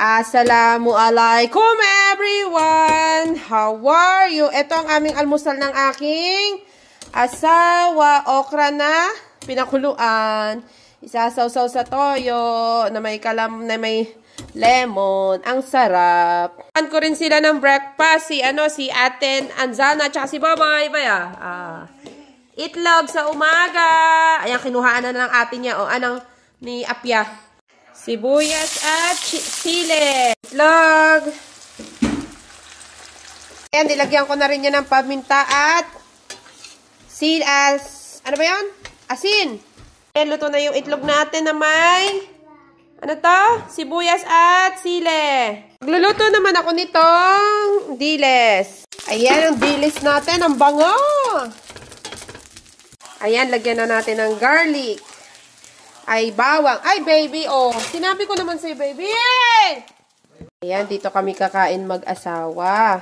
Assalamualaikum everyone! How are you? Ito ang aming almusal ng aking asawa. Okra na pinakuluan. Isasawsaw sa toyo na may lemon. Ang sarap. Pan ko rin sila ng breakfast. Si Aten Anzana at si Babay. Itlog sa umaga. Ayan, kinuhaan na ng atin niya. Anong ni Apya. Sibuyas at sili. Itlog. Ayan, nilagyan ko na rin yan ng paminta at ano ba yun? Asin. Ayan, luto na yung itlog natin na may sibuyas at sili. Magluluto naman ako nitong dilis. Ayan, ang dilis natin. Ang bango. Ayan, lagyan na natin ng garlic. Ay, bawang. Ay, baby, sinabi ko naman sa'yo, baby. Ayan, dito kami kakain mag-asawa.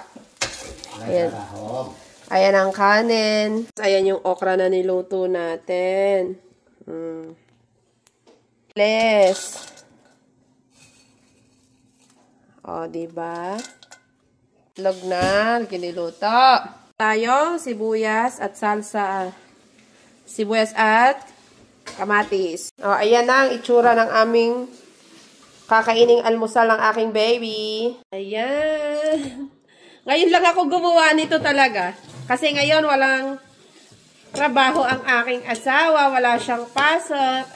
Ayan. Ayan ang kanin. Ayan yung okra na niluto natin. Les. Diba? Itlog na. Giniluto. Tayong sibuyas at salsa. Sibuyas at kamatis. Ayan na ang itsura ng aming kakaining almusal ng aking baby. Ayan. Ngayon lang ako gumawa nito talaga. Kasi ngayon walang trabaho ang aking asawa. Wala siyang pasok.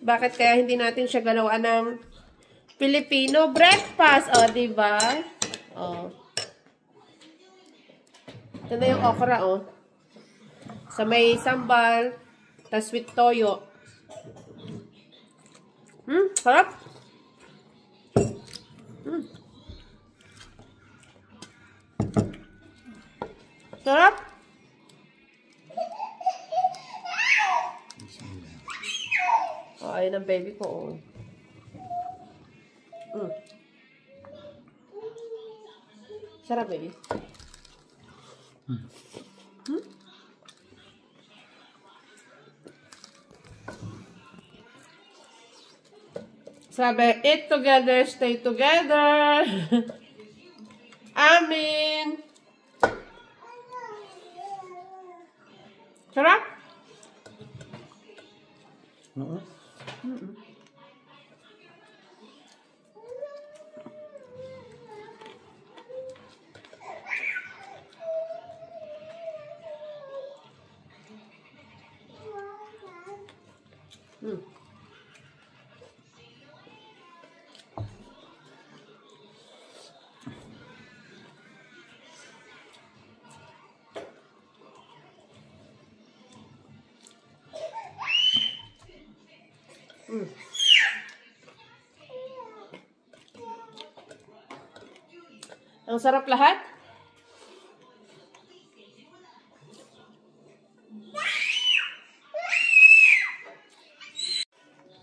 Bakit kaya hindi natin siya galawan ng Filipino breakfast? Diba? Ito na yung okra, sa may sambal. Tas with toyo. Sarap. Sarap. Ayun ang baby ko. Sarap, baby. Sabi, eat together, stay together. Amin. Sarap? Ang sarap lahat.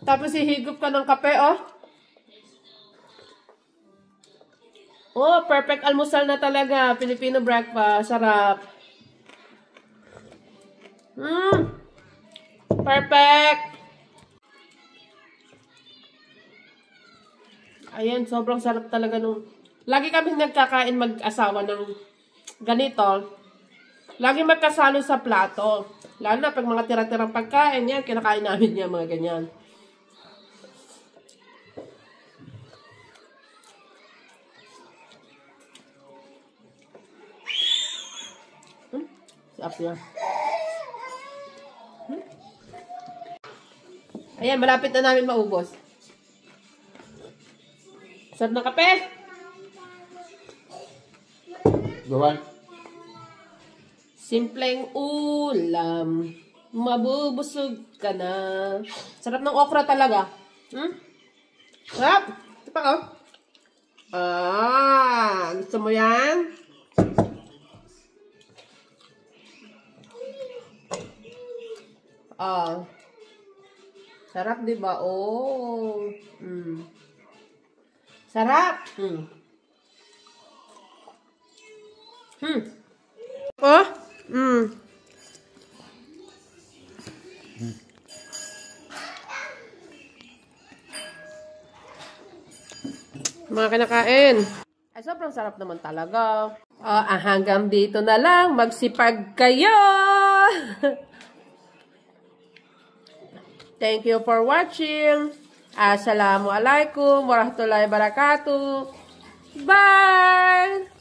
Tapos ihigop ka ng kape, perfect almusal na talaga. Filipino breakfast. Sarap. Perfect. Ayan, sobrang sarap talaga nung... Lagi kami nagkakain mag-asawa ng ganito. Lagi magkasalo sa plato. Lalo na pag mga tira-tirang pagkain, yan, kinakain namin yan, mga ganyan. Sarap yan. Ayan, malapit na namin maubos. Sarap na kape. Gawan. Simpleng ulam. Mabubusog ka na. Sarap ng okra talaga. Sarap. Ito pa, gusto mo yan? Sarap, diba? Sarap. Mga kinakain. Ay, sobrang sarap naman talaga. Hanggang dito na lang. Magsipag kayo! Thank you for watching. Assalamualaikum warahmatullahi wabarakatuh. Bye!